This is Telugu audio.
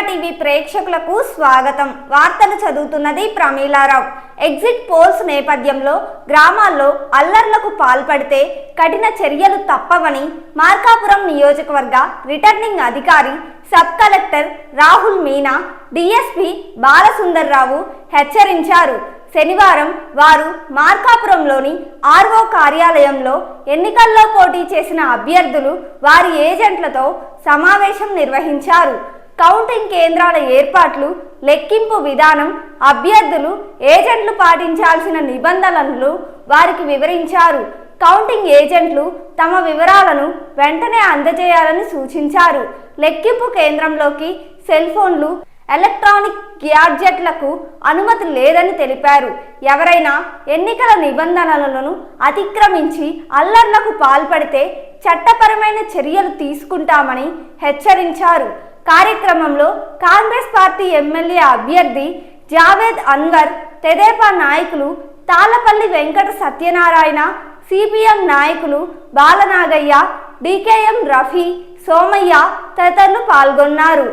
టీవీ ప్రేక్షకులకు స్వాగతం. వార్తలు చదువుతున్నది ప్రమీలారావు. ఎగ్జిట్ పోల్స్ నేపథ్యంలో గ్రామాల్లో అల్లర్లకు పాల్పడితే కఠిన చర్యలు తప్పవని మార్కాపురం నియోజకవర్గ రిటర్నింగ్ అధికారి sub collector Rahul Meena DSP Balasundar Rao హెచ్చరించారు. శనివారం వారు మార్కాపురంలోని ఆర్ఓ కార్యాలయంలో ఎన్నికల్లో పోటీ చేసిన అభ్యర్థులు వారి ఏజెంట్లతో సమావేశం నిర్వహించారు. కౌంటింగ్ కేంద్రాల ఏర్పాట్లు, లెక్కింపు విధానం, అభ్యర్థులు ఏజెంట్లు పాటించాల్సిన నిబంధనలను వారికి వివరించారు. కౌంటింగ్ ఏజెంట్లు తమ వివరాలను వెంటనే అందజేయాలని సూచించారు. లెక్కింపు కేంద్రంలోకి సెల్ ఫోన్లు, ఎలక్ట్రానిక్ గ్యాడ్జెట్లకు అనుమతి లేదని తెలిపారు. ఎవరైనా ఎన్నికల నిబంధనలను అతిక్రమించి అల్లర్లకు పాల్పడితే చట్టపరమైన చర్యలు తీసుకుంటామని హెచ్చరించారు. కార్యక్రమంలో కాంగ్రెస్ పార్టీ ఎమ్మెల్యే అభ్యర్థి జావేద్ అన్వర్, తెదేపా నాయకులు తాళ్లపల్లి వెంకట సత్యనారాయణ, సిపిఎం నాయకులు బాలనాగయ్య, డికేఎం రఫీ, సోమయ్య తదితరులు పాల్గొన్నారు.